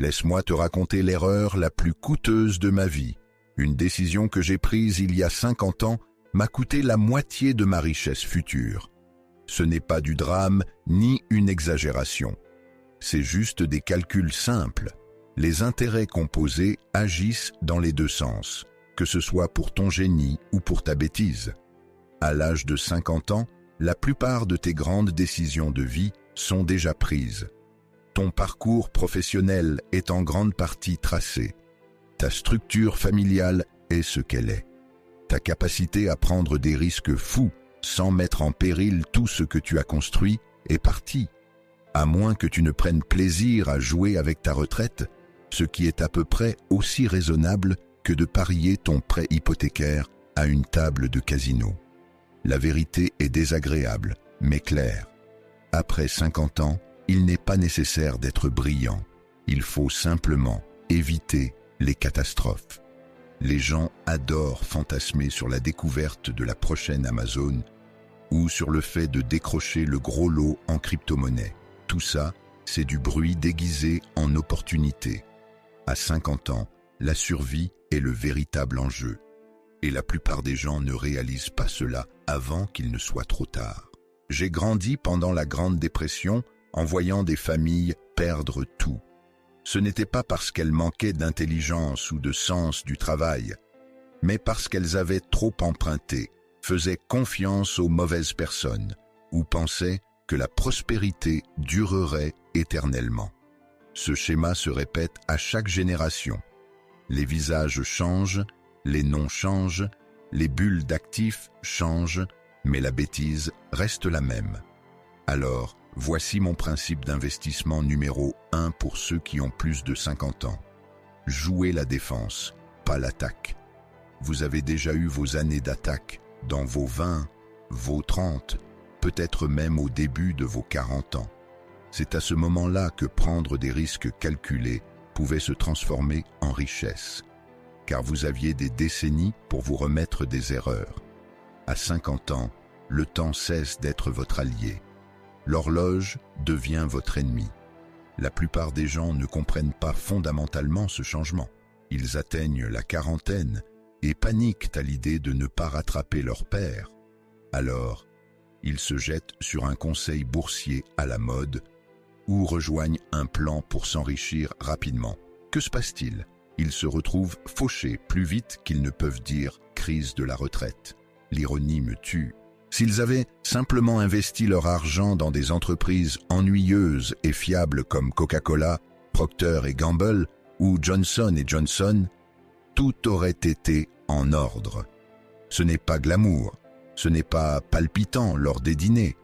Laisse-moi te raconter l'erreur la plus coûteuse de ma vie. Une décision que j'ai prise il y a 50 ans m'a coûté la moitié de ma richesse future. Ce n'est pas du drame ni une exagération. C'est juste des calculs simples. Les intérêts composés agissent dans les deux sens, que ce soit pour ton génie ou pour ta bêtise. À l'âge de 50 ans, la plupart de tes grandes décisions de vie sont déjà prises. Ton parcours professionnel est en grande partie tracé. Ta structure familiale est ce qu'elle est. Ta capacité à prendre des risques fous sans mettre en péril tout ce que tu as construit est partie. À moins que tu ne prennes plaisir à jouer avec ta retraite, ce qui est à peu près aussi raisonnable que de parier ton prêt hypothécaire à une table de casino. La vérité est désagréable, mais claire. Après 50 ans, il n'est pas nécessaire d'être brillant. Il faut simplement éviter les catastrophes. Les gens adorent fantasmer sur la découverte de la prochaine Amazon ou sur le fait de décrocher le gros lot en crypto-monnaie. Tout ça, c'est du bruit déguisé en opportunité. À 50 ans, la survie est le véritable enjeu. Et la plupart des gens ne réalisent pas cela avant qu'il ne soit trop tard. J'ai grandi pendant la Grande Dépression en voyant des familles perdre tout. Ce n'était pas parce qu'elles manquaient d'intelligence ou de sens du travail, mais parce qu'elles avaient trop emprunté, faisaient confiance aux mauvaises personnes ou pensaient que la prospérité durerait éternellement. Ce schéma se répète à chaque génération. Les visages changent, les noms changent, les bulles d'actifs changent, mais la bêtise reste la même. Alors, voici mon principe d'investissement numéro 1 pour ceux qui ont plus de 50 ans. Jouez la défense, pas l'attaque. Vous avez déjà eu vos années d'attaque dans vos 20, vos 30, peut-être même au début de vos 40 ans. C'est à ce moment-là que prendre des risques calculés pouvait se transformer en richesse, car vous aviez des décennies pour vous remettre des erreurs. À 50 ans, le temps cesse d'être votre allié. L'horloge devient votre ennemi. La plupart des gens ne comprennent pas fondamentalement ce changement. Ils atteignent la quarantaine et paniquent à l'idée de ne pas rattraper leur père. Alors, ils se jettent sur un conseil boursier à la mode ou rejoignent un plan pour s'enrichir rapidement. Que se passe-t-il? Ils se retrouvent fauchés plus vite qu'ils ne peuvent dire « crise de la retraite ». L'ironie me tue. S'ils avaient simplement investi leur argent dans des entreprises ennuyeuses et fiables comme Coca-Cola, Procter & Gamble ou Johnson & Johnson, tout aurait été en ordre. Ce n'est pas glamour, ce n'est pas palpitant lors des dîners,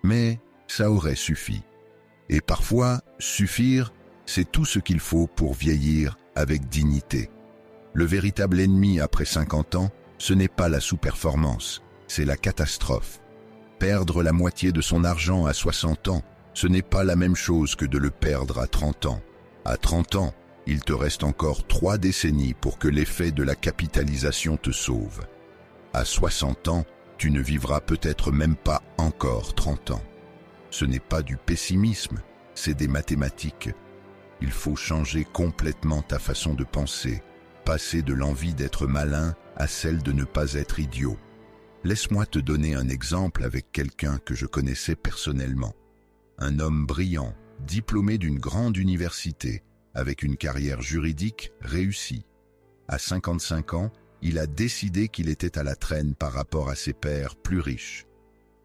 mais ça aurait suffi. Et parfois, suffire, c'est tout ce qu'il faut pour vieillir avec dignité. Le véritable ennemi après 50 ans, ce n'est pas la sous-performance, c'est la catastrophe. Perdre la moitié de son argent à 60 ans, ce n'est pas la même chose que de le perdre à 30 ans. À 30 ans, il te reste encore 3 décennies pour que l'effet de la capitalisation te sauve. À 60 ans, tu ne vivras peut-être même pas encore 30 ans. Ce n'est pas du pessimisme, c'est des mathématiques. Il faut changer complètement ta façon de penser, passer de l'envie d'être malin à celle de ne pas être idiot. Laisse-moi te donner un exemple avec quelqu'un que je connaissais personnellement. Un homme brillant, diplômé d'une grande université, avec une carrière juridique réussie. À 55 ans, il a décidé qu'il était à la traîne par rapport à ses pairs plus riches.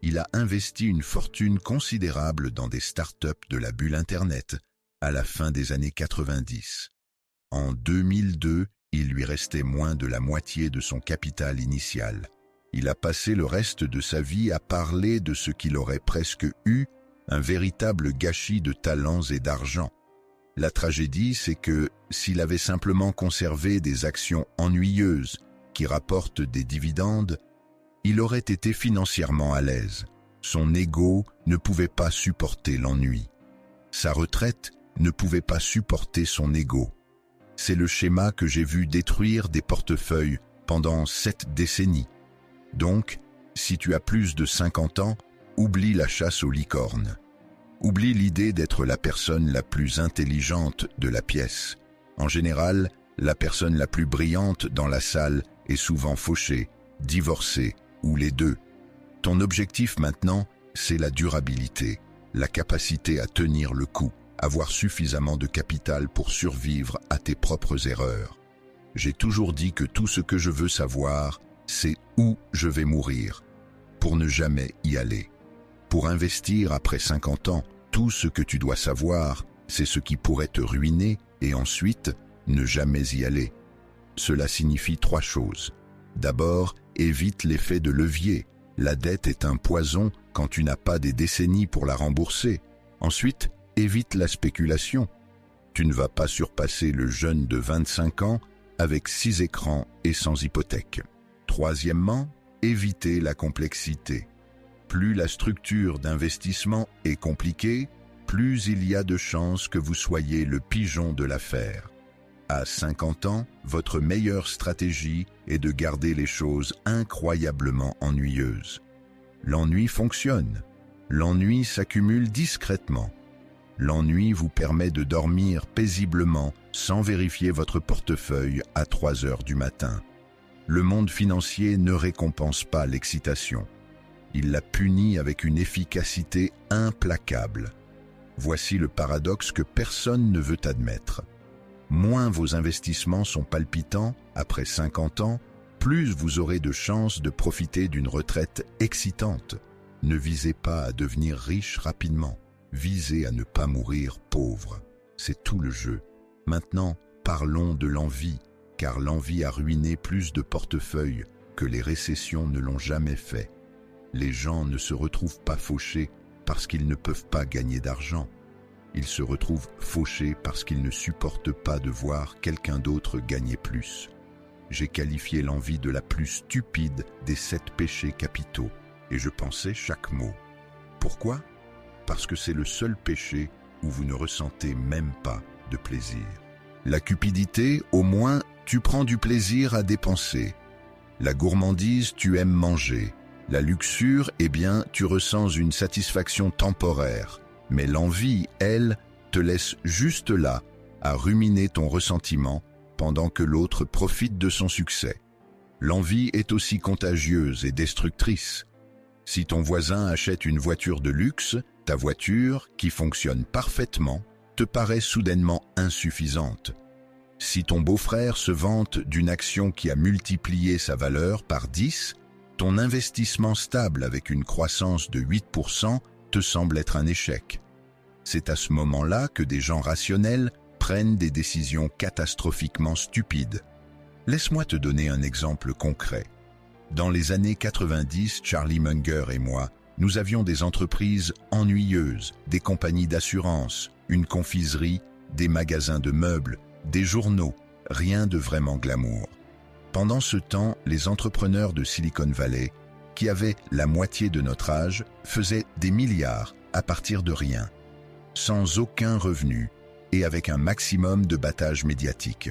Il a investi une fortune considérable dans des startups de la bulle Internet à la fin des années 90. En 2002, il lui restait moins de la moitié de son capital initial. Il a passé le reste de sa vie à parler de ce qu'il aurait presque eu, un véritable gâchis de talents et d'argent. La tragédie, c'est que s'il avait simplement conservé des actions ennuyeuses qui rapportent des dividendes, il aurait été financièrement à l'aise. Son ego ne pouvait pas supporter l'ennui. Sa retraite ne pouvait pas supporter son ego. C'est le schéma que j'ai vu détruire des portefeuilles pendant 7 décennies. Donc, si tu as plus de 50 ans, oublie la chasse aux licornes. Oublie l'idée d'être la personne la plus intelligente de la pièce. En général, la personne la plus brillante dans la salle est souvent fauchée, divorcée ou les deux. Ton objectif maintenant, c'est la durabilité, la capacité à tenir le coup, avoir suffisamment de capital pour survivre à tes propres erreurs. J'ai toujours dit que tout ce que je veux savoir, c'est où je vais mourir, pour ne jamais y aller. Pour investir après 50 ans, tout ce que tu dois savoir, c'est ce qui pourrait te ruiner et ensuite ne jamais y aller. Cela signifie 3 choses. D'abord, évite l'effet de levier. La dette est un poison quand tu n'as pas des décennies pour la rembourser. Ensuite, évite la spéculation. Tu ne vas pas surpasser le jeune de 25 ans avec 6 écrans et sans hypothèque. Troisièmement, évitez la complexité. Plus la structure d'investissement est compliquée, plus il y a de chances que vous soyez le pigeon de l'affaire. À 50 ans, votre meilleure stratégie est de garder les choses incroyablement ennuyeuses. L'ennui fonctionne. L'ennui s'accumule discrètement. L'ennui vous permet de dormir paisiblement sans vérifier votre portefeuille à 3 heures du matin. Le monde financier ne récompense pas l'excitation. Il la punit avec une efficacité implacable. Voici le paradoxe que personne ne veut admettre. Moins vos investissements sont palpitants après 50 ans, plus vous aurez de chances de profiter d'une retraite excitante. Ne visez pas à devenir riche rapidement, visez à ne pas mourir pauvre. C'est tout le jeu. Maintenant, parlons de l'envie, car l'envie a ruiné plus de portefeuilles que les récessions ne l'ont jamais fait. Les gens ne se retrouvent pas fauchés parce qu'ils ne peuvent pas gagner d'argent. Ils se retrouvent fauchés parce qu'ils ne supportent pas de voir quelqu'un d'autre gagner plus. J'ai qualifié l'envie de la plus stupide des 7 péchés capitaux, et je pensais chaque mot. Pourquoi ? Parce que c'est le seul péché où vous ne ressentez même pas de plaisir. La cupidité, au moins, tu prends du plaisir à dépenser. La gourmandise, tu aimes manger. La luxure, eh bien, tu ressens une satisfaction temporaire. Mais l'envie, elle, te laisse juste là, à ruminer ton ressentiment pendant que l'autre profite de son succès. L'envie est aussi contagieuse et destructrice. Si ton voisin achète une voiture de luxe, ta voiture, qui fonctionne parfaitement, te paraît soudainement insuffisante. Si ton beau-frère se vante d'une action qui a multiplié sa valeur par 10, ton investissement stable avec une croissance de 8% te semble être un échec. C'est à ce moment-là que des gens rationnels prennent des décisions catastrophiquement stupides. Laisse-moi te donner un exemple concret. Dans les années 90, Charlie Munger et moi, nous avions des entreprises ennuyeuses, des compagnies d'assurance, une confiserie, des magasins de meubles, des journaux, rien de vraiment glamour. Pendant ce temps, les entrepreneurs de Silicon Valley, qui avaient la moitié de notre âge, faisaient des milliards à partir de rien, sans aucun revenu et avec un maximum de battage médiatique.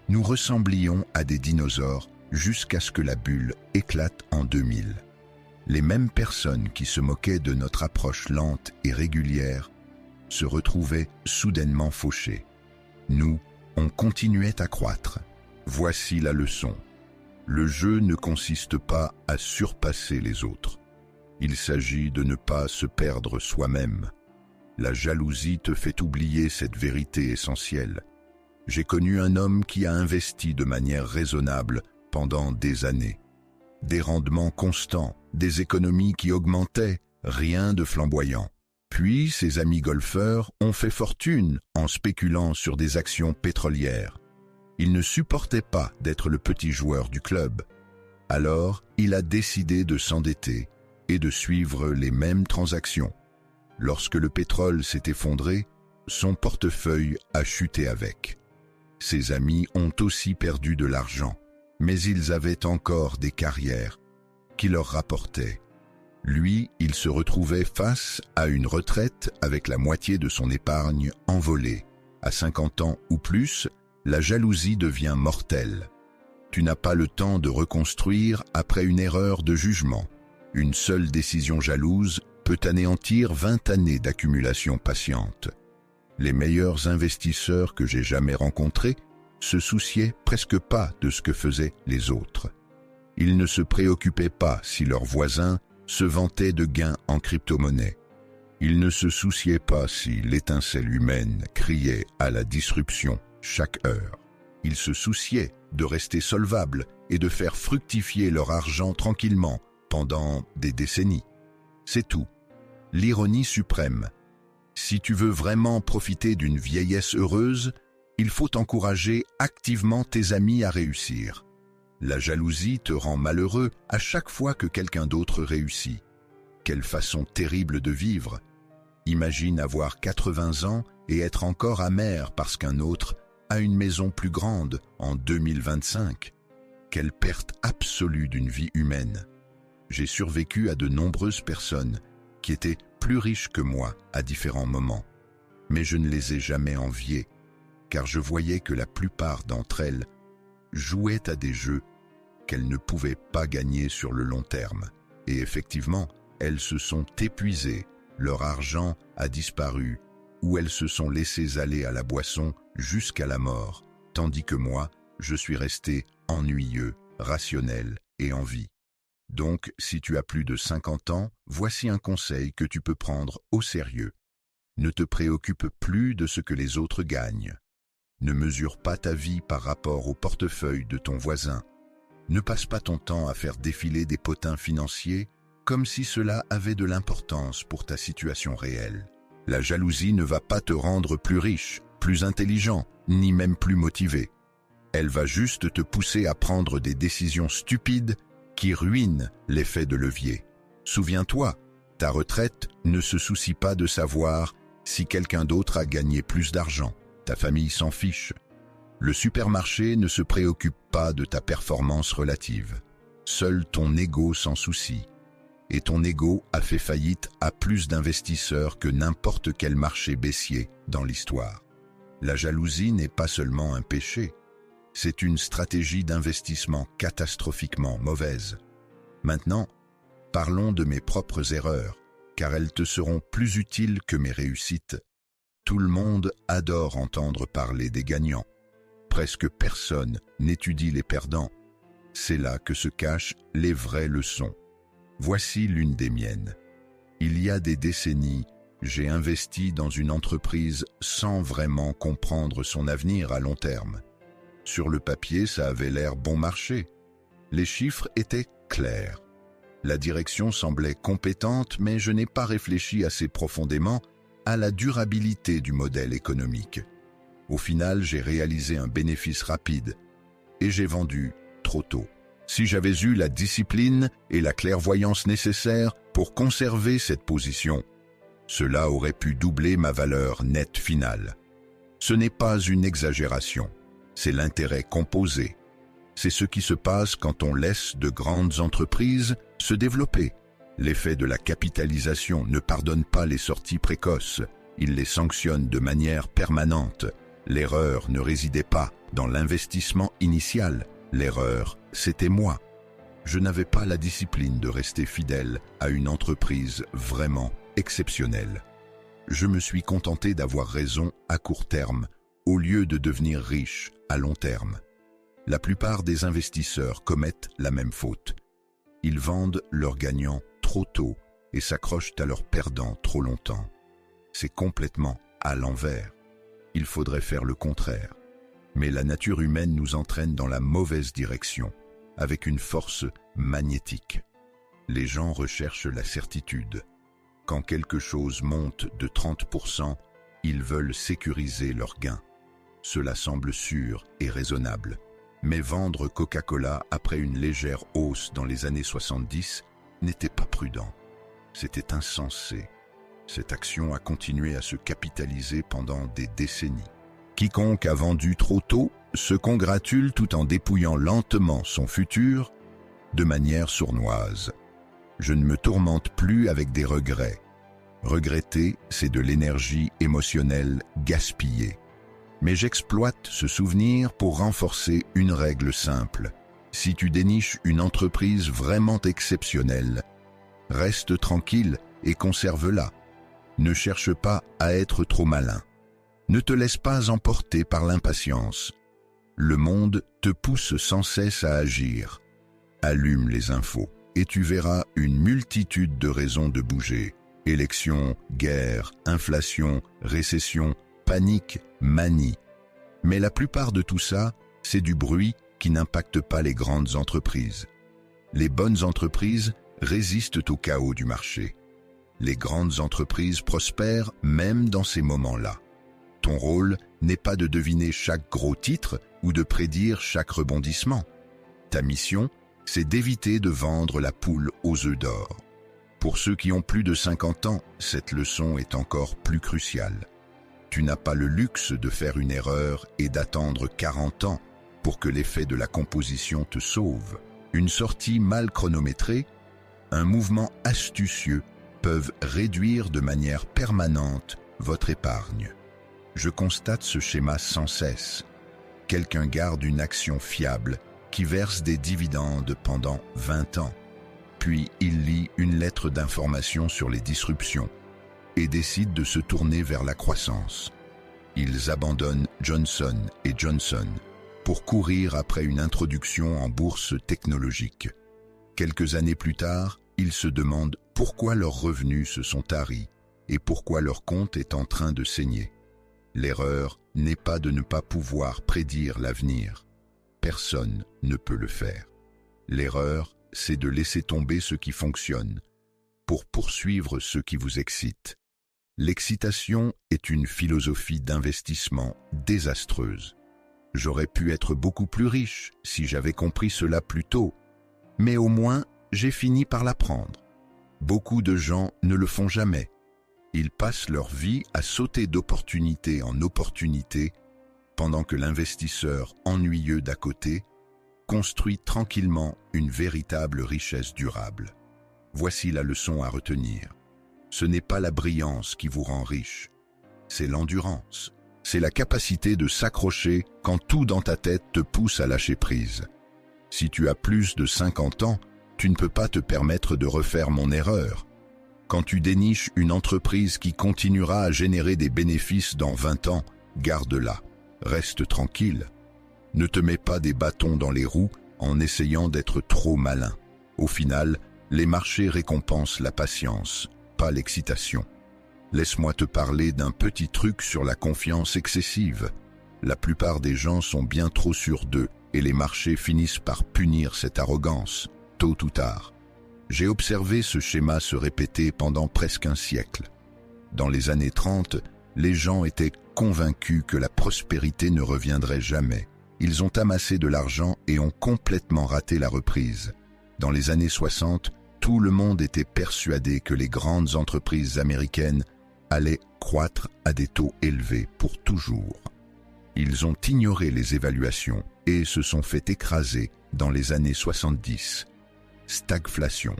Nous ressemblions à des dinosaures jusqu'à ce que la bulle éclate en 2000. Les mêmes personnes qui se moquaient de notre approche lente et régulière se retrouvaient soudainement fauchées. Nous, on continuait à croître. Voici la leçon. Le jeu ne consiste pas à surpasser les autres. Il s'agit de ne pas se perdre soi-même. La jalousie te fait oublier cette vérité essentielle. J'ai connu un homme qui a investi de manière raisonnable pendant des années. Des rendements constants, des économies qui augmentaient, rien de flamboyant. Puis ses amis golfeurs ont fait fortune en spéculant sur des actions pétrolières. Il ne supportait pas d'être le petit joueur du club. Alors, il a décidé de s'endetter et de suivre les mêmes transactions. Lorsque le pétrole s'est effondré, son portefeuille a chuté avec. Ses amis ont aussi perdu de l'argent, mais ils avaient encore des carrières qui leur rapportaient. Lui, il se retrouvait face à une retraite avec la moitié de son épargne envolée. À 50 ans ou plus, la jalousie devient mortelle. Tu n'as pas le temps de reconstruire après une erreur de jugement. Une seule décision jalouse peut anéantir 20 années d'accumulation patiente. Les meilleurs investisseurs que j'ai jamais rencontrés se souciaient presque pas de ce que faisaient les autres. Ils ne se préoccupaient pas si leurs voisins se vantaient de gains en crypto-monnaie. Ils ne se souciaient pas si l'étincelle humaine criait à la disruption chaque heure. Ils se souciaient de rester solvables et de faire fructifier leur argent tranquillement pendant des décennies. C'est tout. L'ironie suprême. Si tu veux vraiment profiter d'une vieillesse heureuse, il faut encourager activement tes amis à réussir. La jalousie te rend malheureux à chaque fois que quelqu'un d'autre réussit. Quelle façon terrible de vivre! Imagine avoir 80 ans et être encore amer parce qu'un autre a une maison plus grande en 2025. Quelle perte absolue d'une vie humaine! J'ai survécu à de nombreuses personnes qui étaient plus riches que moi à différents moments, mais je ne les ai jamais enviées, car je voyais que la plupart d'entre elles jouaient à des jeux qu'elles ne pouvaient pas gagner sur le long terme. Et effectivement, elles se sont épuisées, leur argent a disparu, ou elles se sont laissées aller à la boisson jusqu'à la mort, tandis que moi, je suis resté ennuyeux, rationnel et en vie. Donc, si tu as plus de 50 ans, voici un conseil que tu peux prendre au sérieux. Ne te préoccupe plus de ce que les autres gagnent. Ne mesure pas ta vie par rapport au portefeuille de ton voisin. Ne passe pas ton temps à faire défiler des potins financiers comme si cela avait de l'importance pour ta situation réelle. La jalousie ne va pas te rendre plus riche, plus intelligent, ni même plus motivé. Elle va juste te pousser à prendre des décisions stupides qui ruinent l'effet de levier. Souviens-toi, ta retraite ne se soucie pas de savoir si quelqu'un d'autre a gagné plus d'argent. Ta famille s'en fiche. Le supermarché ne se préoccupe pas de ta performance relative. Seul ton ego s'en soucie. Et ton ego a fait faillite à plus d'investisseurs que n'importe quel marché baissier dans l'histoire. La jalousie n'est pas seulement un péché, c'est une stratégie d'investissement catastrophiquement mauvaise. Maintenant, parlons de mes propres erreurs, car elles te seront plus utiles que mes réussites. Tout le monde adore entendre parler des gagnants. Presque personne n'étudie les perdants. C'est là que se cachent les vraies leçons. Voici l'une des miennes. Il y a des décennies, j'ai investi dans une entreprise sans vraiment comprendre son avenir à long terme. Sur le papier, ça avait l'air bon marché. Les chiffres étaient clairs. La direction semblait compétente, mais je n'ai pas réfléchi assez profondément à la durabilité du modèle économique. Au final, j'ai réalisé un bénéfice rapide et j'ai vendu trop tôt. Si j'avais eu la discipline et la clairvoyance nécessaires pour conserver cette position, cela aurait pu doubler ma valeur nette finale. Ce n'est pas une exagération, c'est l'intérêt composé. C'est ce qui se passe quand on laisse de grandes entreprises se développer. L'effet de la capitalisation ne pardonne pas les sorties précoces, il les sanctionne de manière permanente. L'erreur ne résidait pas dans l'investissement initial, l'erreur, c'était moi. Je n'avais pas la discipline de rester fidèle à une entreprise vraiment exceptionnelle. Je me suis contenté d'avoir raison à court terme, au lieu de devenir riche à long terme. La plupart des investisseurs commettent la même faute. Ils vendent leurs gagnants trop tôt et s'accrochent à leurs perdants trop longtemps. C'est complètement à l'envers. Il faudrait faire le contraire. Mais la nature humaine nous entraîne dans la mauvaise direction, avec une force magnétique. Les gens recherchent la certitude. Quand quelque chose monte de 30%, ils veulent sécuriser leurs gains. Cela semble sûr et raisonnable. Mais vendre Coca-Cola après une légère hausse dans les années 70 n'était pas prudent. C'était insensé. Cette action a continué à se capitaliser pendant des décennies. Quiconque a vendu trop tôt se congratule tout en dépouillant lentement son futur de manière sournoise. Je ne me tourmente plus avec des regrets. Regretter, c'est de l'énergie émotionnelle gaspillée. Mais j'exploite ce souvenir pour renforcer une règle simple. Si tu déniches une entreprise vraiment exceptionnelle, reste tranquille et conserve-la. Ne cherche pas à être trop malin. Ne te laisse pas emporter par l'impatience. Le monde te pousse sans cesse à agir. Allume les infos et tu verras une multitude de raisons de bouger. Élections, guerres, inflation, récession, panique, manie. Mais la plupart de tout ça, c'est du bruit qui n'impacte pas les grandes entreprises. Les bonnes entreprises résistent au chaos du marché. Les grandes entreprises prospèrent même dans ces moments-là. Ton rôle n'est pas de deviner chaque gros titre ou de prédire chaque rebondissement. Ta mission, c'est d'éviter de vendre la poule aux œufs d'or. Pour ceux qui ont plus de 50 ans, cette leçon est encore plus cruciale. Tu n'as pas le luxe de faire une erreur et d'attendre 40 ans pour que l'effet de la composition te sauve. Une sortie mal chronométrée, un mouvement astucieux peuvent réduire de manière permanente votre épargne. Je constate ce schéma sans cesse. Quelqu'un garde une action fiable qui verse des dividendes pendant 20 ans. Puis il lit une lettre d'information sur les disruptions et décide de se tourner vers la croissance. Ils abandonnent Johnson & Johnson pour courir après une introduction en bourse technologique. Quelques années plus tard, ils se demandent pourquoi leurs revenus se sont taris et pourquoi leur compte est en train de saigner. L'erreur n'est pas de ne pas pouvoir prédire l'avenir. Personne ne peut le faire. L'erreur, c'est de laisser tomber ce qui fonctionne pour poursuivre ce qui vous excite. L'excitation est une philosophie d'investissement désastreuse. J'aurais pu être beaucoup plus riche si j'avais compris cela plus tôt, mais au moins j'ai fini par l'apprendre. Beaucoup de gens ne le font jamais. Ils passent leur vie à sauter d'opportunité en opportunité, pendant que l'investisseur ennuyeux d'à côté construit tranquillement une véritable richesse durable. Voici la leçon à retenir. Ce n'est pas la brillance qui vous rend riche, c'est l'endurance. C'est la capacité de s'accrocher quand tout dans ta tête te pousse à lâcher prise. Si tu as plus de 50 ans, tu ne peux pas te permettre de refaire mon erreur. Quand tu déniches une entreprise qui continuera à générer des bénéfices dans 20 ans, garde-la. Reste tranquille. Ne te mets pas des bâtons dans les roues en essayant d'être trop malin. Au final, les marchés récompensent la patience, pas l'excitation. Laisse-moi te parler d'un petit truc sur la confiance excessive. La plupart des gens sont bien trop sûrs d'eux et les marchés finissent par punir cette arrogance, tôt ou tard. J'ai observé ce schéma se répéter pendant presque un siècle. Dans les années 30, les gens étaient convaincus que la prospérité ne reviendrait jamais. Ils ont amassé de l'argent et ont complètement raté la reprise. Dans les années 60, tout le monde était persuadé que les grandes entreprises américaines allaient croître à des taux élevés pour toujours. Ils ont ignoré les évaluations et se sont fait écraser dans les années 70. Stagflation.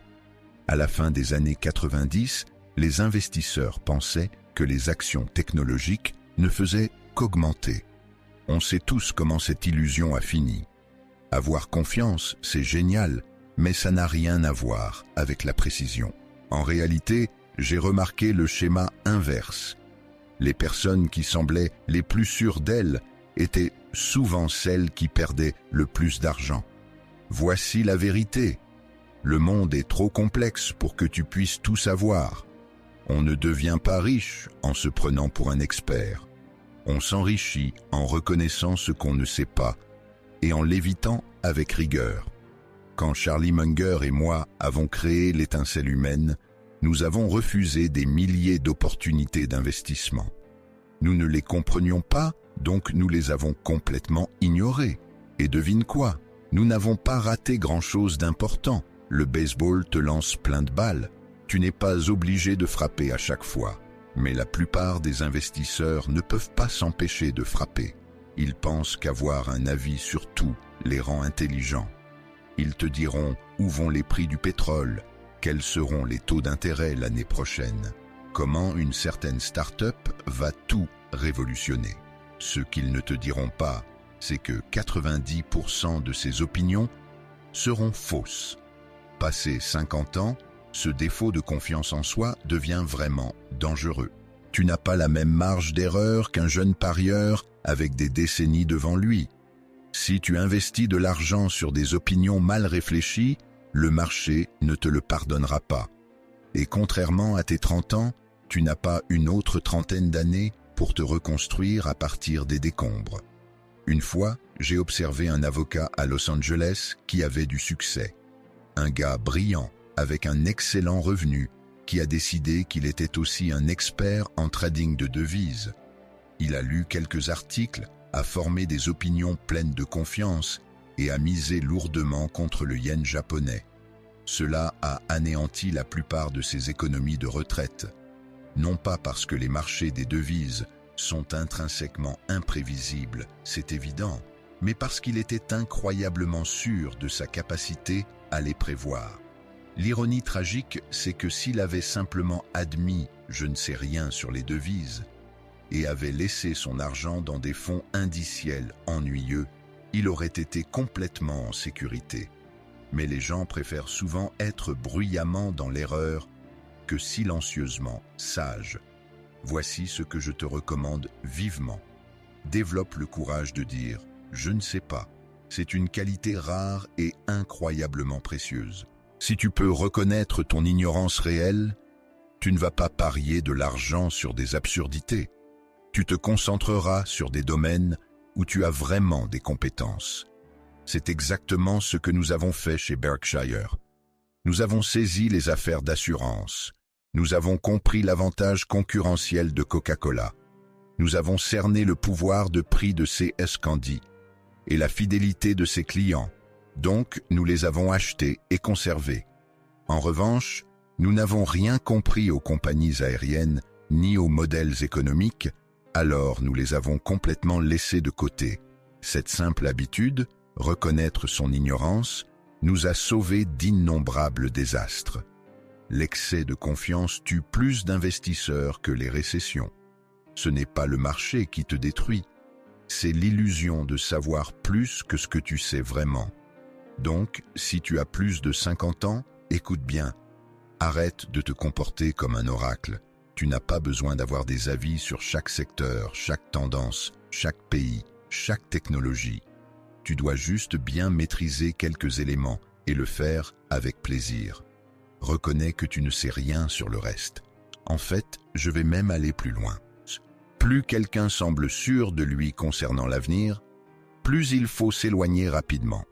À la fin des années 90, les investisseurs pensaient que les actions technologiques ne faisaient qu'augmenter. On sait tous comment cette illusion a fini. Avoir confiance, c'est génial, mais ça n'a rien à voir avec la précision. En réalité, j'ai remarqué le schéma inverse. Les personnes qui semblaient les plus sûres d'elles étaient souvent celles qui perdaient le plus d'argent. Voici la vérité. Le monde est trop complexe pour que tu puisses tout savoir. On ne devient pas riche en se prenant pour un expert. On s'enrichit en reconnaissant ce qu'on ne sait pas et en l'évitant avec rigueur. Quand Charlie Munger et moi avons créé l'étincelle humaine, nous avons refusé des milliers d'opportunités d'investissement. Nous ne les comprenions pas, donc nous les avons complètement ignorées. Et devine quoi? Nous n'avons pas raté grand-chose d'important. Le baseball te lance plein de balles. Tu n'es pas obligé de frapper à chaque fois. Mais la plupart des investisseurs ne peuvent pas s'empêcher de frapper. Ils pensent qu'avoir un avis sur tout les rend intelligents. Ils te diront où vont les prix du pétrole, quels seront les taux d'intérêt l'année prochaine, comment une certaine start-up va tout révolutionner. Ce qu'ils ne te diront pas, c'est que 90% de ces opinions seront fausses. Passé 50 ans, Ce défaut de confiance en soi devient vraiment dangereux. Tu n'as pas la même marge d'erreur qu'un jeune parieur avec des décennies devant lui. Si tu investis de l'argent sur des opinions mal réfléchies, le marché ne te le pardonnera pas. Et contrairement à tes 30 ans, tu n'as pas une autre trentaine d'années pour te reconstruire à partir des décombres. Une fois, j'ai observé un avocat à Los Angeles qui avait du succès. Un gars brillant, avec un excellent revenu, qui a décidé qu'il était aussi un expert en trading de devises. Il a lu quelques articles, a formé des opinions pleines de confiance et a misé lourdement contre le yen japonais. Cela a anéanti la plupart de ses économies de retraite. Non pas parce que les marchés des devises sont intrinsèquement imprévisibles, c'est évident, mais parce qu'il était incroyablement sûr de sa capacité à les prévoir. L'ironie tragique, c'est que s'il avait simplement admis « je ne sais rien sur les devises » et avait laissé son argent dans des fonds indiciels ennuyeux, il aurait été complètement en sécurité. Mais les gens préfèrent souvent être bruyamment dans l'erreur que silencieusement sages. Voici ce que je te recommande vivement. Développe le courage de dire « je ne sais pas ». C'est une qualité rare et incroyablement précieuse. Si tu peux reconnaître ton ignorance réelle, tu ne vas pas parier de l'argent sur des absurdités. Tu te concentreras sur des domaines où tu as vraiment des compétences. C'est exactement ce que nous avons fait chez Berkshire. Nous avons saisi les affaires d'assurance. Nous avons compris l'avantage concurrentiel de Coca-Cola. Nous avons cerné le pouvoir de prix de CS Candy et la fidélité de ses clients. Donc, nous les avons achetés et conservés. En revanche, nous n'avons rien compris aux compagnies aériennes ni aux modèles économiques, alors nous les avons complètement laissés de côté. Cette simple habitude, reconnaître son ignorance, nous a sauvés d'innombrables désastres. L'excès de confiance tue plus d'investisseurs que les récessions. Ce n'est pas le marché qui te détruit, c'est l'illusion de savoir plus que ce que tu sais vraiment. Donc, si tu as plus de 50 ans, écoute bien. Arrête de te comporter comme un oracle. Tu n'as pas besoin d'avoir des avis sur chaque secteur, chaque tendance, chaque pays, chaque technologie. Tu dois juste bien maîtriser quelques éléments et le faire avec plaisir. Reconnais que tu ne sais rien sur le reste. En fait, je vais même aller plus loin. Plus quelqu'un semble sûr de lui concernant l'avenir, plus il faut s'éloigner rapidement.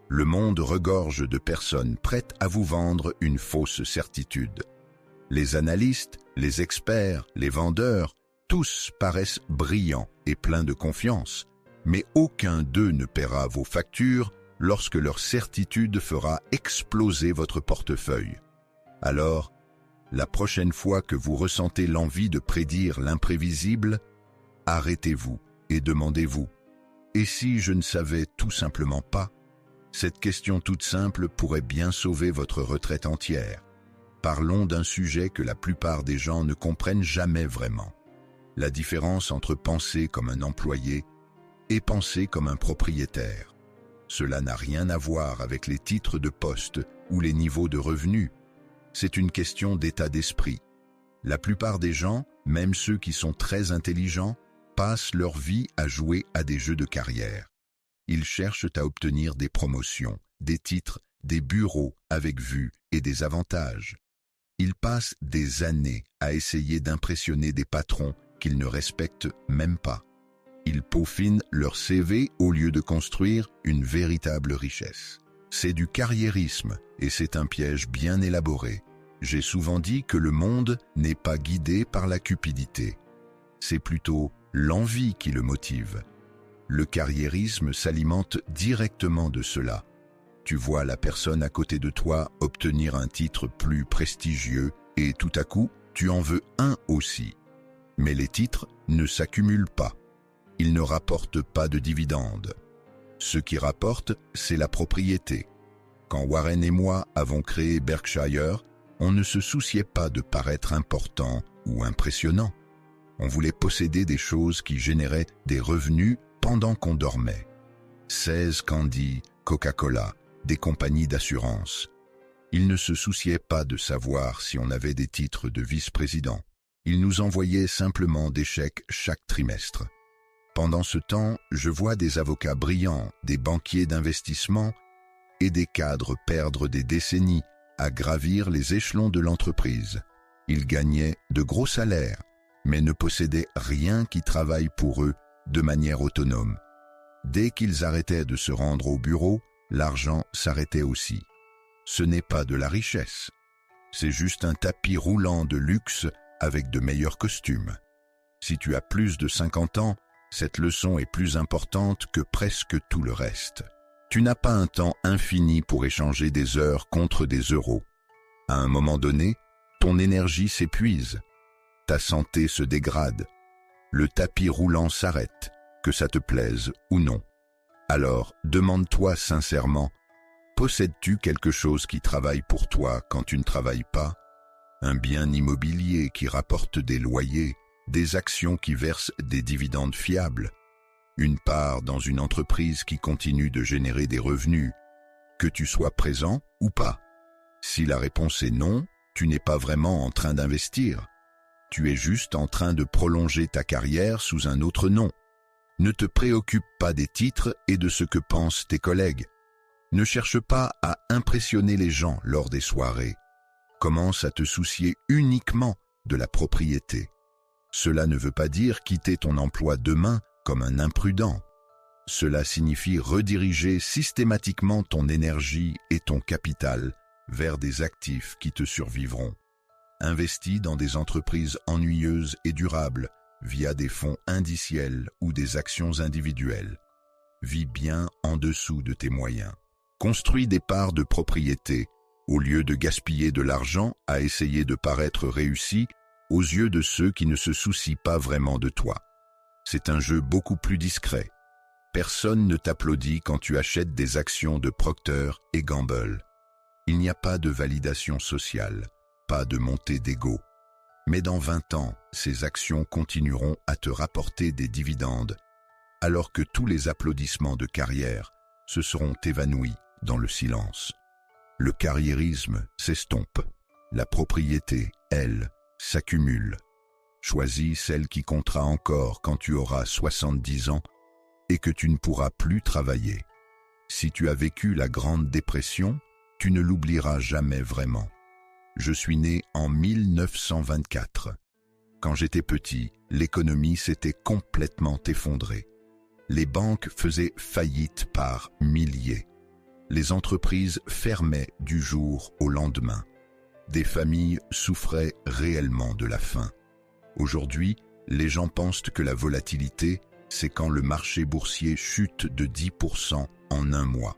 Le monde regorge de personnes prêtes à vous vendre une fausse certitude. Les analystes, les experts, les vendeurs, tous paraissent brillants et pleins de confiance, mais aucun d'eux ne paiera vos factures lorsque leur certitude fera exploser votre portefeuille. Alors, la prochaine fois que vous ressentez l'envie de prédire l'imprévisible, arrêtez-vous et demandez-vous « Et si je ne savais tout simplement pas ?» Cette question toute simple pourrait bien sauver votre retraite entière. Parlons d'un sujet que la plupart des gens ne comprennent jamais vraiment. La différence entre penser comme un employé et penser comme un propriétaire. Cela n'a rien à voir avec les titres de poste ou les niveaux de revenus. C'est une question d'état d'esprit. La plupart des gens, même ceux qui sont très intelligents, passent leur vie à jouer à des jeux de carrière. Ils cherchent à obtenir des promotions, des titres, des bureaux avec vue et des avantages. Ils passent des années à essayer d'impressionner des patrons qu'ils ne respectent même pas. Ils peaufinent leur CV au lieu de construire une véritable richesse. C'est du carriérisme et c'est un piège bien élaboré. J'ai souvent dit que le monde n'est pas guidé par la cupidité. C'est plutôt l'envie qui le motive. Le carriérisme s'alimente directement de cela. Tu vois la personne à côté de toi obtenir un titre plus prestigieux et tout à coup, tu en veux un aussi. Mais les titres ne s'accumulent pas. Ils ne rapportent pas de dividendes. Ce qui rapporte, c'est la propriété. Quand Warren et moi avons créé Berkshire, on ne se souciait pas de paraître important ou impressionnant. On voulait posséder des choses qui généraient des revenus pendant qu'on dormait. CS Candy, Coca-Cola, des compagnies d'assurance. Ils ne se souciaient pas de savoir si on avait des titres de vice-président. Ils nous envoyaient simplement des chèques chaque trimestre. Pendant ce temps, je vois des avocats brillants, des banquiers d'investissement et des cadres perdre des décennies à gravir les échelons de l'entreprise. Ils gagnaient de gros salaires, mais ne possédaient rien qui travaille pour eux de manière autonome. Dès qu'ils arrêtaient de se rendre au bureau, l'argent s'arrêtait aussi. Ce n'est pas de la richesse. C'est juste un tapis roulant de luxe avec de meilleurs costumes. Si tu as plus de 50 ans, cette leçon est plus importante que presque tout le reste. Tu n'as pas un temps infini pour échanger des heures contre des euros. À un moment donné, ton énergie s'épuise. Ta santé se dégrade. Le tapis roulant s'arrête, que ça te plaise ou non. Alors, demande-toi sincèrement, possèdes-tu quelque chose qui travaille pour toi quand tu ne travailles pas? Un bien immobilier qui rapporte des loyers, des actions qui versent des dividendes fiables, une part dans une entreprise qui continue de générer des revenus, que tu sois présent ou pas. Si la réponse est non, tu n'es pas vraiment en train d'investir. Tu es juste en train de prolonger ta carrière sous un autre nom. Ne te préoccupe pas des titres et de ce que pensent tes collègues. Ne cherche pas à impressionner les gens lors des soirées. Commence à te soucier uniquement de la propriété. Cela ne veut pas dire quitter ton emploi demain comme un imprudent. Cela signifie rediriger systématiquement ton énergie et ton capital vers des actifs qui te survivront. Investis dans des entreprises ennuyeuses et durables via des fonds indiciels ou des actions individuelles. Vis bien en dessous de tes moyens. Construis des parts de propriété au lieu de gaspiller de l'argent à essayer de paraître réussi aux yeux de ceux qui ne se soucient pas vraiment de toi. C'est un jeu beaucoup plus discret. Personne ne t'applaudit quand tu achètes des actions de Procter & Gamble. Il n'y a pas de validation sociale, pas de montée d'ego. Mais dans 20 ans, ces actions continueront à te rapporter des dividendes, alors que tous les applaudissements de carrière se seront évanouis dans le silence. Le carriérisme s'estompe. La propriété, elle, s'accumule. Choisis celle qui comptera encore quand tu auras 70 ans et que tu ne pourras plus travailler. Si tu as vécu la Grande Dépression, tu ne l'oublieras jamais vraiment. Je suis né en 1924. Quand j'étais petit, l'économie s'était complètement effondrée. Les banques faisaient faillite par milliers. Les entreprises fermaient du jour au lendemain. Des familles souffraient réellement de la faim. Aujourd'hui, les gens pensent que la volatilité, c'est quand le marché boursier chute de 10% en un mois.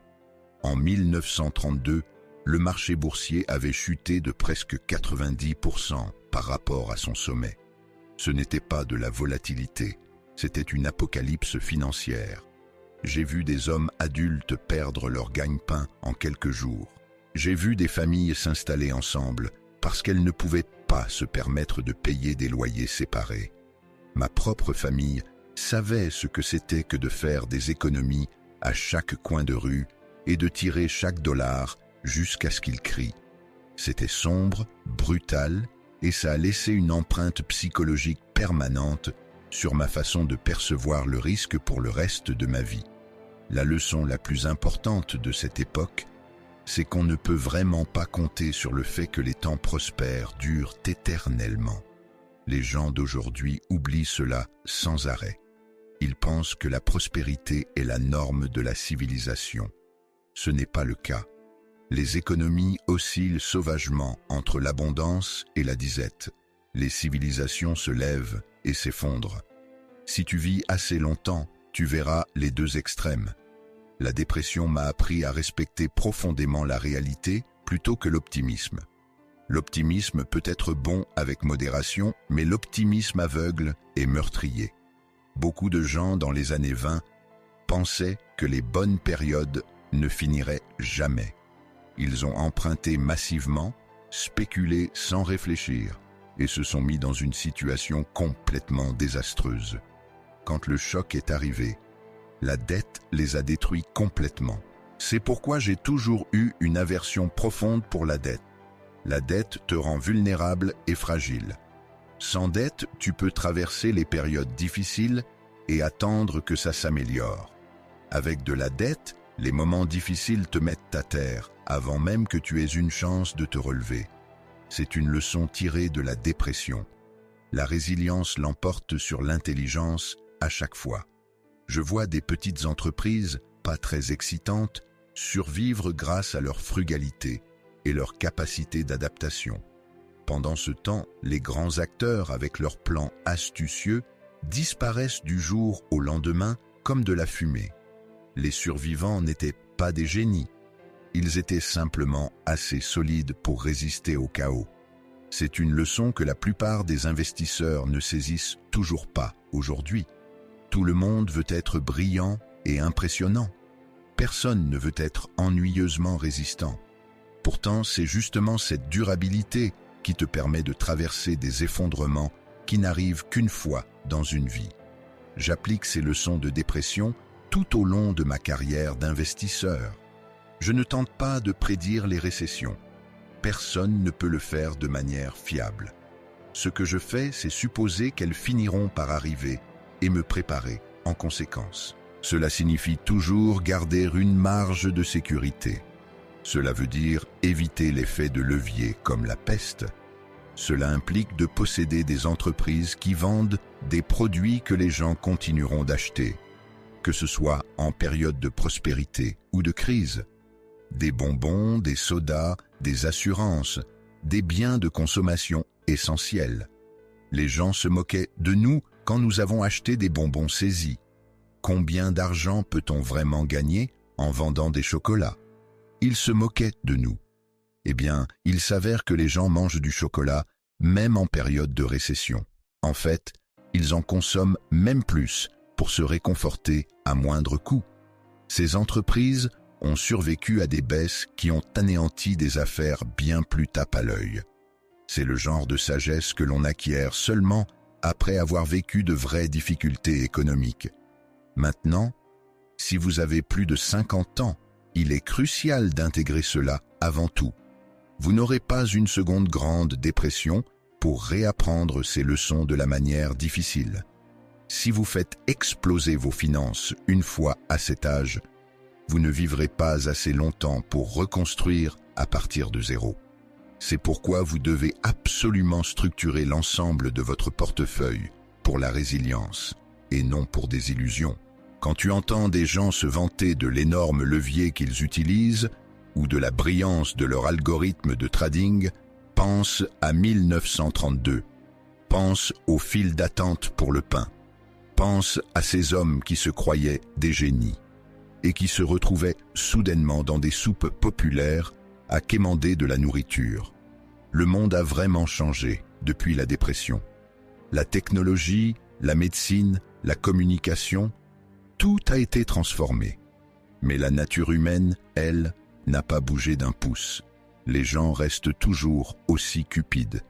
En 1932, le marché boursier avait chuté de presque 90% par rapport à son sommet. Ce n'était pas de la volatilité, c'était une apocalypse financière. J'ai vu des hommes adultes perdre leur gagne-pain en quelques jours. J'ai vu des familles s'installer ensemble parce qu'elles ne pouvaient pas se permettre de payer des loyers séparés. Ma propre famille savait ce que c'était que de faire des économies à chaque coin de rue et de tirer chaque dollar jusqu'à ce qu'il crie. C'était sombre, brutal, et ça a laissé une empreinte psychologique permanente sur ma façon de percevoir le risque pour le reste de ma vie. La leçon la plus importante de cette époque, c'est qu'on ne peut vraiment pas compter sur le fait que les temps prospères durent éternellement. Les gens d'aujourd'hui oublient cela sans arrêt. Ils pensent que la prospérité est la norme de la civilisation. Ce n'est pas le cas. Les économies oscillent sauvagement entre l'abondance et la disette. Les civilisations se lèvent et s'effondrent. Si tu vis assez longtemps, tu verras les deux extrêmes. La dépression m'a appris à respecter profondément la réalité plutôt que l'optimisme. L'optimisme peut être bon avec modération, mais l'optimisme aveugle est meurtrier. Beaucoup de gens dans les années 20 pensaient que les bonnes périodes ne finiraient jamais. Ils ont emprunté massivement, spéculé sans réfléchir et se sont mis dans une situation complètement désastreuse. Quand le choc est arrivé, la dette les a détruits complètement. C'est pourquoi j'ai toujours eu une aversion profonde pour la dette. La dette te rend vulnérable et fragile. Sans dette, tu peux traverser les périodes difficiles et attendre que ça s'améliore. Avec de la dette, les moments difficiles te mettent à terre, avant même que tu aies une chance de te relever. C'est une leçon tirée de la dépression. La résilience l'emporte sur l'intelligence à chaque fois. Je vois des petites entreprises, pas très excitantes, survivre grâce à leur frugalité et leur capacité d'adaptation. Pendant ce temps, les grands acteurs, avec leurs plans astucieux, disparaissent du jour au lendemain comme de la fumée. Les survivants n'étaient pas des génies. Ils étaient simplement assez solides pour résister au chaos. C'est une leçon que la plupart des investisseurs ne saisissent toujours pas aujourd'hui. Tout le monde veut être brillant et impressionnant. Personne ne veut être ennuyeusement résistant. Pourtant, c'est justement cette durabilité qui te permet de traverser des effondrements qui n'arrivent qu'une fois dans une vie. J'applique ces leçons de dépression tout au long de ma carrière d'investisseur. Je ne tente pas de prédire les récessions. Personne ne peut le faire de manière fiable. Ce que je fais, c'est supposer qu'elles finiront par arriver et me préparer en conséquence. Cela signifie toujours garder une marge de sécurité. Cela veut dire éviter l'effet de levier comme la peste. Cela implique de posséder des entreprises qui vendent des produits que les gens continueront d'acheter, que ce soit en période de prospérité ou de crise. Des bonbons, des sodas, des assurances, des biens de consommation essentiels. Les gens se moquaient de nous quand nous avons acheté des bonbons saisis. Combien d'argent peut-on vraiment gagner en vendant des chocolats? Ils se moquaient de nous. Eh bien, il s'avère que les gens mangent du chocolat même en période de récession. En fait, ils en consomment même plus pour se réconforter à moindre coût. Ces entreprises ont survécu à des baisses qui ont anéanti des affaires bien plus tape à l'œil. C'est le genre de sagesse que l'on acquiert seulement après avoir vécu de vraies difficultés économiques. Maintenant, si vous avez plus de 50 ans, il est crucial d'intégrer cela avant tout. Vous n'aurez pas une seconde grande dépression pour réapprendre ces leçons de la manière difficile. Si vous faites exploser vos finances une fois à cet âge, vous ne vivrez pas assez longtemps pour reconstruire à partir de zéro. C'est pourquoi vous devez absolument structurer l'ensemble de votre portefeuille pour la résilience et non pour des illusions. Quand tu entends des gens se vanter de l'énorme levier qu'ils utilisent ou de la brillance de leur algorithme de trading, pense à 1932. Pense aux files d'attente pour le pain. Pense à ces hommes qui se croyaient des génies et qui se retrouvaient soudainement dans des soupes populaires à quémander de la nourriture. Le monde a vraiment changé depuis la dépression. La technologie, la médecine, la communication, tout a été transformé. Mais la nature humaine, elle, n'a pas bougé d'un pouce. Les gens restent toujours aussi cupides.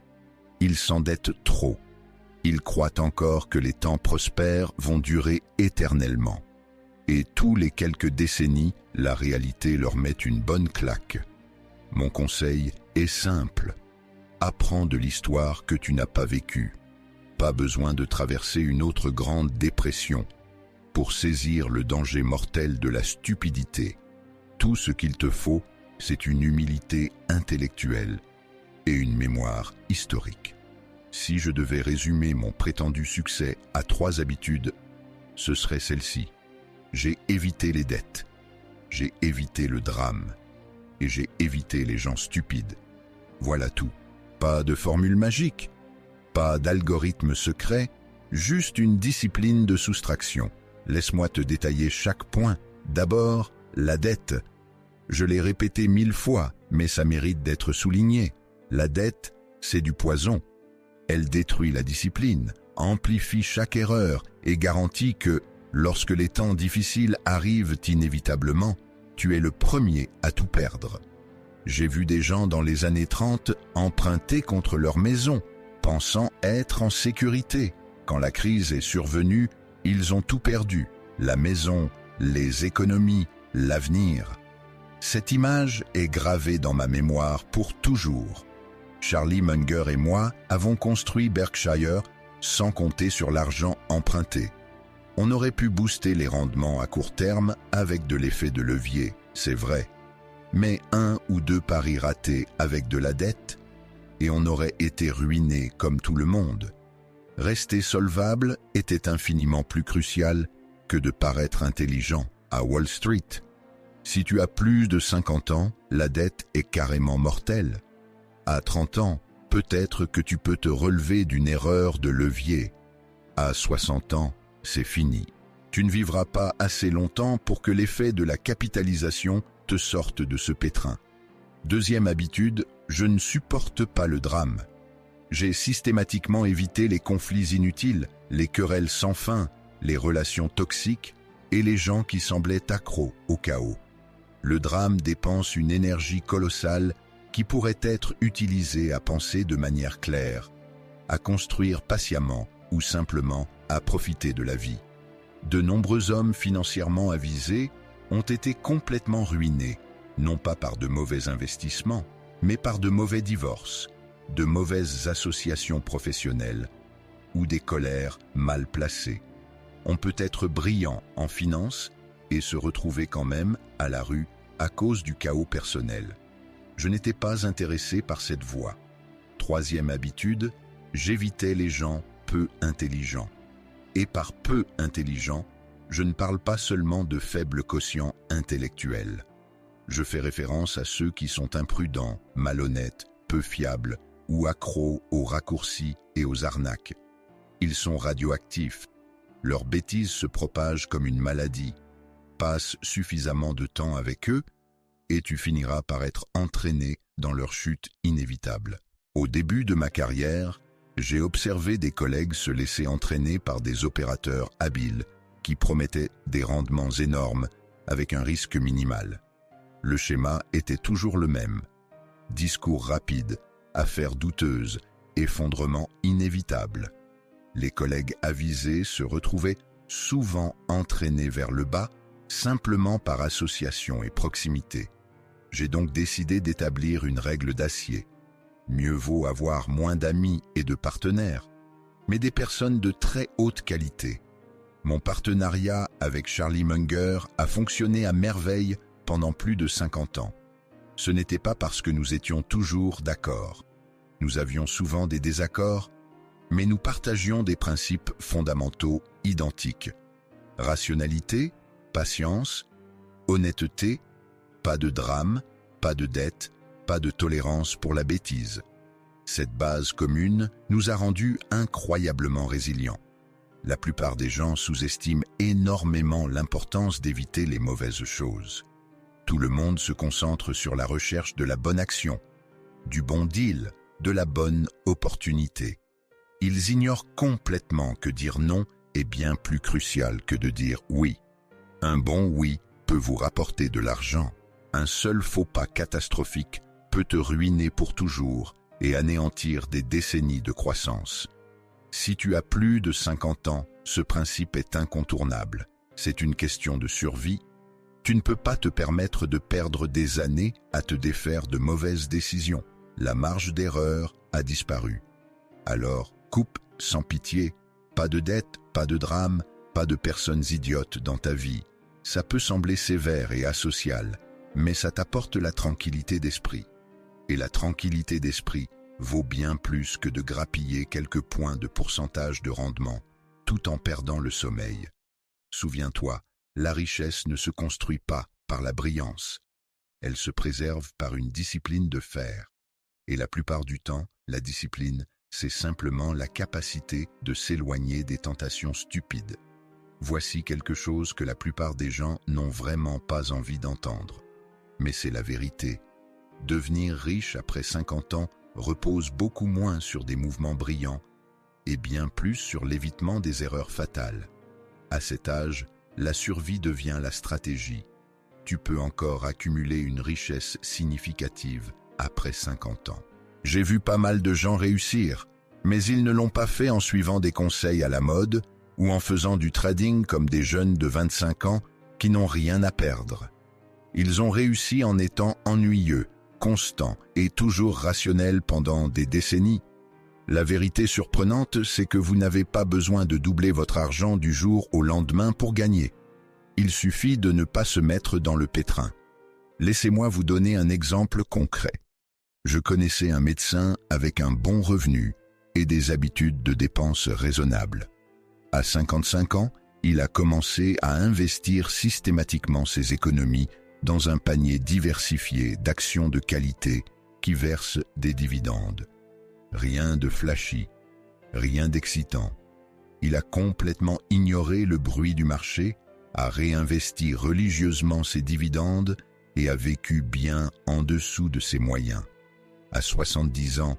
Ils s'endettent trop. Ils croient encore que les temps prospères vont durer éternellement. Et tous les quelques décennies, la réalité leur met une bonne claque. Mon conseil est simple. Apprends de l'histoire que tu n'as pas vécue. Pas besoin de traverser une autre grande dépression pour saisir le danger mortel de la stupidité. Tout ce qu'il te faut, c'est une humilité intellectuelle et une mémoire historique. Si je devais résumer mon prétendu succès à 3 habitudes, ce serait celle-ci. J'ai évité les dettes, j'ai évité le drame et j'ai évité les gens stupides. Voilà tout. Pas de formule magique, pas d'algorithme secret, juste une discipline de soustraction. Laisse-moi te détailler chaque point. D'abord, la dette. Je l'ai répété 1000 fois, mais ça mérite d'être souligné. La dette, c'est du poison. Elle détruit la discipline, amplifie chaque erreur et garantit que, lorsque les temps difficiles arrivent inévitablement, tu es le premier à tout perdre. J'ai vu des gens dans les années 30 emprunter contre leur maison, pensant être en sécurité. Quand la crise est survenue, ils ont tout perdu, la maison, les économies, l'avenir. Cette image est gravée dans ma mémoire pour toujours. Charlie Munger et moi avons construit Berkshire sans compter sur l'argent emprunté. On aurait pu booster les rendements à court terme avec de l'effet de levier, c'est vrai. Mais 1 ou 2 paris ratés avec de la dette, et on aurait été ruiné comme tout le monde. Rester solvable était infiniment plus crucial que de paraître intelligent à Wall Street. Si tu as plus de 50 ans, la dette est carrément mortelle. À 30 ans, peut-être que tu peux te relever d'une erreur de levier. À 60 ans, c'est fini. Tu ne vivras pas assez longtemps pour que l'effet de la capitalisation te sorte de ce pétrin. Deuxième habitude, je ne supporte pas le drame. J'ai systématiquement évité les conflits inutiles, les querelles sans fin, les relations toxiques et les gens qui semblaient accros au chaos. Le drame dépense une énergie colossale qui pourrait être utilisée à penser de manière claire, à construire patiemment ou simplement à profiter de la vie. De nombreux hommes financièrement avisés ont été complètement ruinés, non pas par de mauvais investissements, mais par de mauvais divorces, de mauvaises associations professionnelles ou des colères mal placées. On peut être brillant en finance et se retrouver quand même à la rue à cause du chaos personnel. Je n'étais pas intéressé par cette voie. Troisième habitude, j'évitais les gens peu intelligents. Et par peu intelligents, je ne parle pas seulement de faible quotient intellectuel. Je fais référence à ceux qui sont imprudents, malhonnêtes, peu fiables ou accros aux raccourcis et aux arnaques. Ils sont radioactifs. Leurs bêtises se propagent comme une maladie. Passe suffisamment de temps avec eux et tu finiras par être entraîné dans leur chute inévitable. Au début de ma carrière, j'ai observé des collègues se laisser entraîner par des opérateurs habiles qui promettaient des rendements énormes avec un risque minimal. Le schéma était toujours le même. Discours rapide, affaires douteuses, effondrement inévitable. Les collègues avisés se retrouvaient souvent entraînés vers le bas simplement par association et proximité. J'ai donc décidé d'établir une règle d'acier. Mieux vaut avoir moins d'amis et de partenaires, mais des personnes de très haute qualité. Mon partenariat avec Charlie Munger a fonctionné à merveille pendant plus de 50 ans. Ce n'était pas parce que nous étions toujours d'accord. Nous avions souvent des désaccords, mais nous partagions des principes fondamentaux identiques. Rationalité, patience, honnêteté, pas de drame, pas de dette, pas de tolérance pour la bêtise. Cette base commune nous a rendus incroyablement résilients. La plupart des gens sous-estiment énormément l'importance d'éviter les mauvaises choses. Tout le monde se concentre sur la recherche de la bonne action, du bon deal, de la bonne opportunité. Ils ignorent complètement que dire non est bien plus crucial que de dire oui. Un bon oui peut vous rapporter de l'argent. Un seul faux pas catastrophique peut te ruiner pour toujours et anéantir des décennies de croissance. Si tu as plus de 50 ans, ce principe est incontournable. C'est une question de survie. Tu ne peux pas te permettre de perdre des années à te défaire de mauvaises décisions. La marge d'erreur a disparu. Alors, coupe sans pitié. Pas de dette, pas de drame, pas de personnes idiotes dans ta vie. Ça peut sembler sévère et asocial, mais ça t'apporte la tranquillité d'esprit. Et la tranquillité d'esprit vaut bien plus que de grappiller quelques points de pourcentage de rendement, tout en perdant le sommeil. Souviens-toi, la richesse ne se construit pas par la brillance. Elle se préserve par une discipline de fer. Et la plupart du temps, la discipline, c'est simplement la capacité de s'éloigner des tentations stupides. Voici quelque chose que la plupart des gens n'ont vraiment pas envie d'entendre. Mais c'est la vérité. Devenir riche après 50 ans repose beaucoup moins sur des mouvements brillants et bien plus sur l'évitement des erreurs fatales. À cet âge, la survie devient la stratégie. Tu peux encore accumuler une richesse significative après 50 ans. J'ai vu pas mal de gens réussir, mais ils ne l'ont pas fait en suivant des conseils à la mode ou en faisant du trading comme des jeunes de 25 ans qui n'ont rien à perdre. Ils ont réussi en étant ennuyeux, constants et toujours rationnels pendant des décennies. La vérité surprenante, c'est que vous n'avez pas besoin de doubler votre argent du jour au lendemain pour gagner. Il suffit de ne pas se mettre dans le pétrin. Laissez-moi vous donner un exemple concret. Je connaissais un médecin avec un bon revenu et des habitudes de dépenses raisonnables. À 55 ans, il a commencé à investir systématiquement ses économies dans un panier diversifié d'actions de qualité qui versent des dividendes. Rien de flashy, rien d'excitant. Il a complètement ignoré le bruit du marché, a réinvesti religieusement ses dividendes et a vécu bien en dessous de ses moyens. À 70 ans,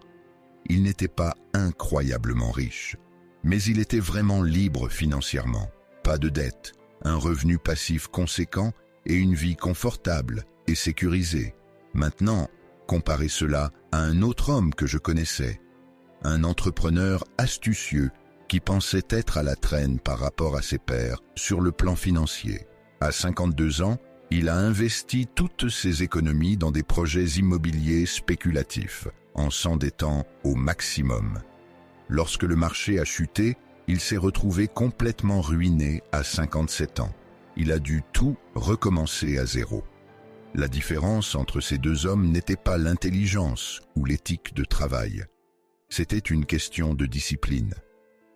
il n'était pas incroyablement riche, mais il était vraiment libre financièrement. Pas de dette, un revenu passif conséquent et une vie confortable et sécurisée. Maintenant, comparez cela à un autre homme que je connaissais, un entrepreneur astucieux qui pensait être à la traîne par rapport à ses pairs sur le plan financier. À 52 ans, il a investi toutes ses économies dans des projets immobiliers spéculatifs, en s'endettant au maximum. Lorsque le marché a chuté, il s'est retrouvé complètement ruiné à 57 ans. Il a dû tout recommencer à zéro. La différence entre ces deux hommes n'était pas l'intelligence ou l'éthique de travail. C'était une question de discipline.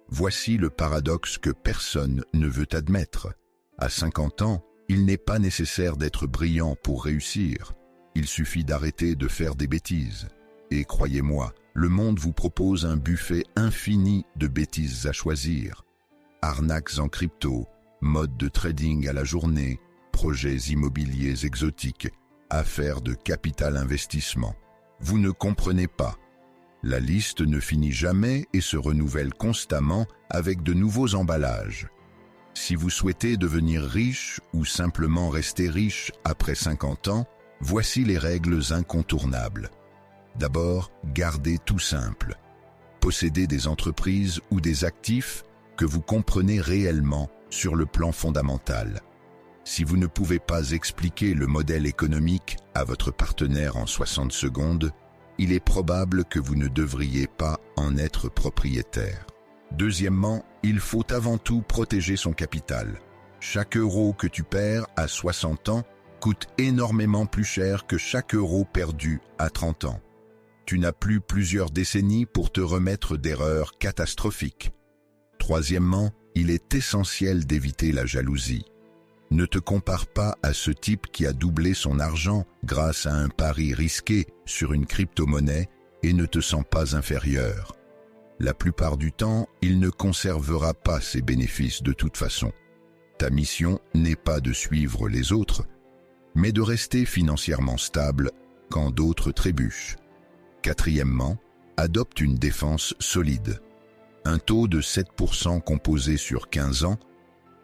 Voici le paradoxe que personne ne veut admettre. À 50 ans, il n'est pas nécessaire d'être brillant pour réussir. Il suffit d'arrêter de faire des bêtises. Et croyez-moi, le monde vous propose un buffet infini de bêtises à choisir. Arnaques en crypto, modes de trading à la journée, projets immobiliers exotiques, affaires de capital investissement. Vous ne comprenez pas. La liste ne finit jamais et se renouvelle constamment avec de nouveaux emballages. Si vous souhaitez devenir riche ou simplement rester riche après 50 ans, voici les règles incontournables. D'abord, gardez tout simple. Possédez des entreprises ou des actifs que vous comprenez réellement sur le plan fondamental. Si vous ne pouvez pas expliquer le modèle économique à votre partenaire en 60 secondes, il est probable que vous ne devriez pas en être propriétaire. Deuxièmement, il faut avant tout protéger son capital. Chaque euro que tu perds à 60 ans coûte énormément plus cher que chaque euro perdu à 30 ans. Tu n'as plus plusieurs décennies pour te remettre d'erreurs catastrophiques. Troisièmement, il est essentiel d'éviter la jalousie. Ne te compare pas à ce type qui a doublé son argent grâce à un pari risqué sur une crypto-monnaie et ne te sens pas inférieur. La plupart du temps, il ne conservera pas ses bénéfices de toute façon. Ta mission n'est pas de suivre les autres, mais de rester financièrement stable quand d'autres trébuchent. Quatrièmement, adopte une défense solide. Un taux de 7% composé sur 15 ans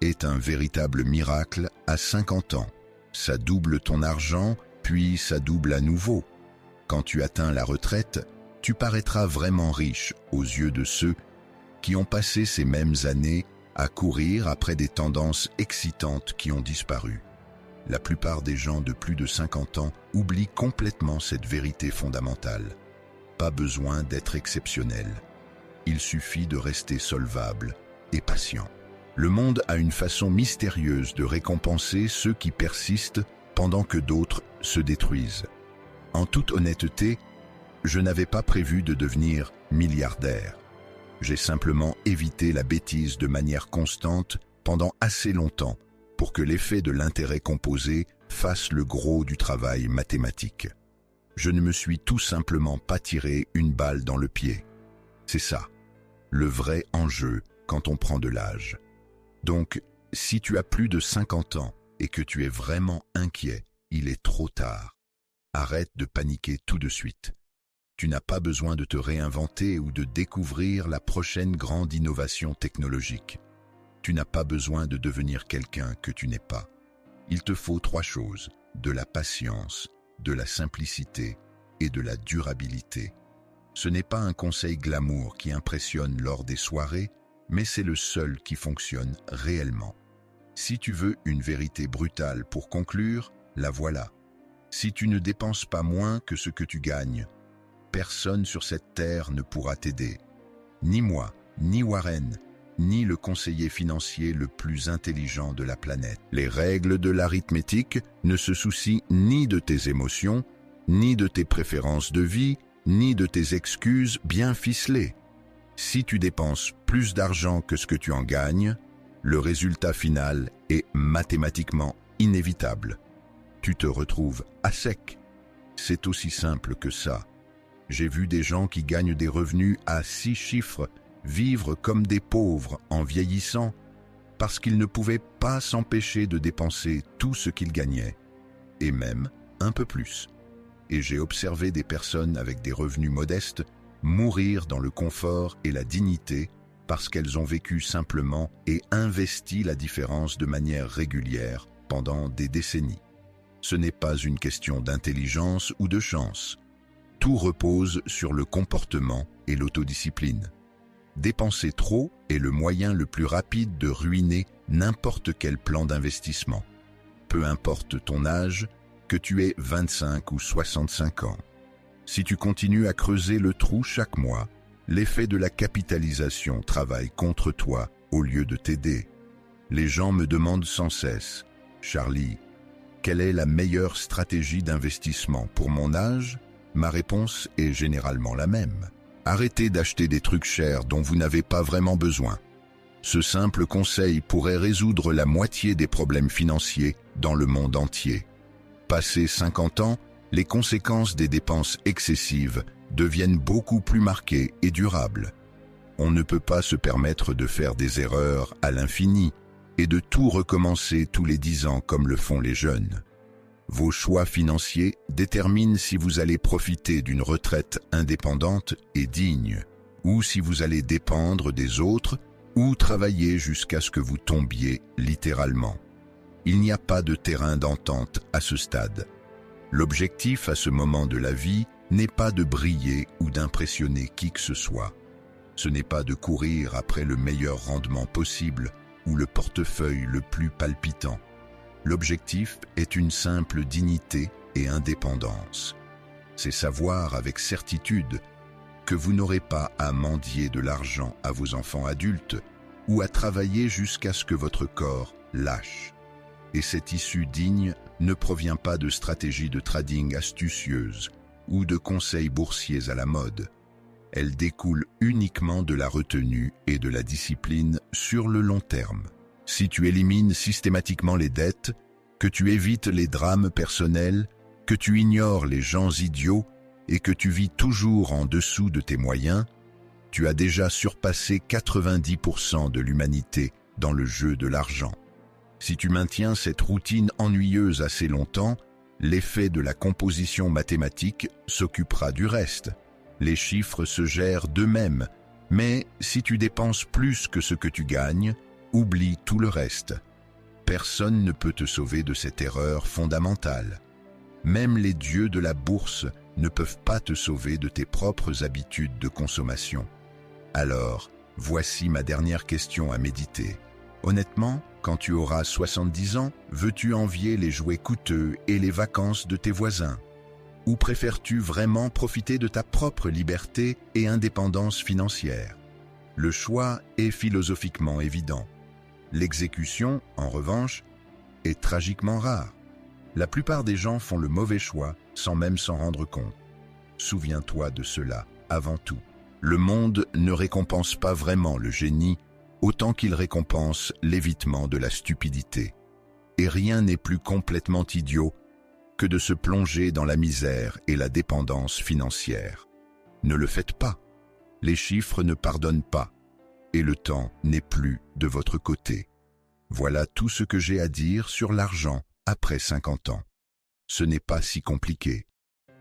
est un véritable miracle à 50 ans. Ça double ton argent, puis ça double à nouveau. Quand tu atteins la retraite, tu paraîtras vraiment riche aux yeux de ceux qui ont passé ces mêmes années à courir après des tendances excitantes qui ont disparu. La plupart des gens de plus de 50 ans oublient complètement cette vérité fondamentale. Pas besoin d'être exceptionnel. Il suffit de rester solvable et patient. Le monde a une façon mystérieuse de récompenser ceux qui persistent pendant que d'autres se détruisent. En toute honnêteté, je n'avais pas prévu de devenir milliardaire. J'ai simplement évité la bêtise de manière constante pendant assez longtemps pour que l'effet de l'intérêt composé fasse le gros du travail mathématique. Je ne me suis tout simplement pas tiré une balle dans le pied. C'est ça, le vrai enjeu quand on prend de l'âge. Donc, si tu as plus de 50 ans et que tu es vraiment inquiet, il est trop tard. Arrête de paniquer tout de suite. Tu n'as pas besoin de te réinventer ou de découvrir la prochaine grande innovation technologique. Tu n'as pas besoin de devenir quelqu'un que tu n'es pas. Il te faut 3 choses, de la patience, de la simplicité et de la durabilité. Ce n'est pas un conseil glamour qui impressionne lors des soirées, mais c'est le seul qui fonctionne réellement. Si tu veux une vérité brutale pour conclure, La voilà. Si tu ne dépenses pas moins que ce que tu gagnes, personne sur cette terre ne pourra t'aider. Ni moi, ni Warren, ni le conseiller financier le plus intelligent de la planète. Les règles de l'arithmétique ne se soucient ni de tes émotions, ni de tes préférences de vie, ni de tes excuses bien ficelées. Si tu dépenses plus d'argent que ce que tu en gagnes, le résultat final est mathématiquement inévitable. Tu te retrouves à sec. C'est aussi simple que ça. J'ai vu des gens qui gagnent des revenus à 6 chiffres vivre comme des pauvres en vieillissant parce qu'ils ne pouvaient pas s'empêcher de dépenser tout ce qu'ils gagnaient, et même un peu plus. Et j'ai observé des personnes avec des revenus modestes mourir dans le confort et la dignité parce qu'elles ont vécu simplement et investi la différence de manière régulière pendant des décennies. Ce n'est pas une question d'intelligence ou de chance. Tout repose sur le comportement et l'autodiscipline. Dépenser trop est le moyen le plus rapide de ruiner n'importe quel plan d'investissement. Peu importe ton âge, que tu aies 25 ou 65 ans. Si tu continues à creuser le trou chaque mois, l'effet de la capitalisation travaille contre toi au lieu de t'aider. Les gens me demandent sans cesse, « Charlie, quelle est la meilleure stratégie d'investissement pour mon âge ?» Ma réponse est généralement la même. Arrêtez d'acheter des trucs chers dont vous n'avez pas vraiment besoin. Ce simple conseil pourrait résoudre la moitié des problèmes financiers dans le monde entier. Passé 50 ans, les conséquences des dépenses excessives deviennent beaucoup plus marquées et durables. On ne peut pas se permettre de faire des erreurs à l'infini et de tout recommencer tous les 10 ans comme le font les jeunes. Vos choix financiers déterminent si vous allez profiter d'une retraite indépendante et digne, ou si vous allez dépendre des autres, ou travailler jusqu'à ce que vous tombiez littéralement. Il n'y a pas de terrain d'entente à ce stade. L'objectif à ce moment de la vie n'est pas de briller ou d'impressionner qui que ce soit. Ce n'est pas de courir après le meilleur rendement possible ou le portefeuille le plus palpitant. L'objectif est une simple dignité et indépendance. C'est savoir avec certitude que vous n'aurez pas à mendier de l'argent à vos enfants adultes ou à travailler jusqu'à ce que votre corps lâche. Et cette issue digne ne provient pas de stratégies de trading astucieuses ou de conseils boursiers à la mode. Elle découle uniquement de la retenue et de la discipline sur le long terme. Si tu élimines systématiquement les dettes, que tu évites les drames personnels, que tu ignores les gens idiots et que tu vis toujours en dessous de tes moyens, tu as déjà surpassé 90% de l'humanité dans le jeu de l'argent. Si tu maintiens cette routine ennuyeuse assez longtemps, l'effet de la composition mathématique s'occupera du reste. Les chiffres se gèrent d'eux-mêmes, mais si tu dépenses plus que ce que tu gagnes, oublie tout le reste. Personne ne peut te sauver de cette erreur fondamentale. Même les dieux de la bourse ne peuvent pas te sauver de tes propres habitudes de consommation. Alors, voici ma dernière question à méditer. Honnêtement, quand tu auras 70 ans, veux-tu envier les jouets coûteux et les vacances de tes voisins? Ou préfères-tu vraiment profiter de ta propre liberté et indépendance financière? Le choix est philosophiquement évident. L'exécution, en revanche, est tragiquement rare. La plupart des gens font le mauvais choix sans même s'en rendre compte. Souviens-toi de cela avant tout. Le monde ne récompense pas vraiment le génie autant qu'il récompense l'évitement de la stupidité. Et rien n'est plus complètement idiot que de se plonger dans la misère et la dépendance financière. Ne le faites pas. Les chiffres ne pardonnent pas. Et le temps n'est plus de votre côté. Voilà tout ce que j'ai à dire sur l'argent après 50 ans. Ce n'est pas si compliqué,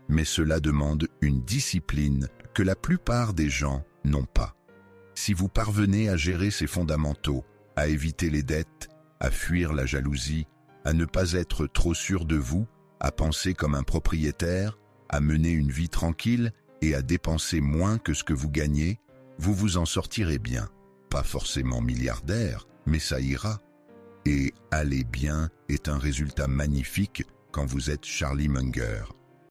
mais cela demande une discipline que la plupart des gens n'ont pas. Si vous parvenez à gérer ces fondamentaux, à éviter les dettes, à fuir la jalousie, à ne pas être trop sûr de vous, à penser comme un propriétaire, à mener une vie tranquille et à dépenser moins que ce que vous gagnez, vous vous en sortirez bien. Pas forcément milliardaire, mais ça ira. Et aller bien est un résultat magnifique quand vous êtes Charlie Munger.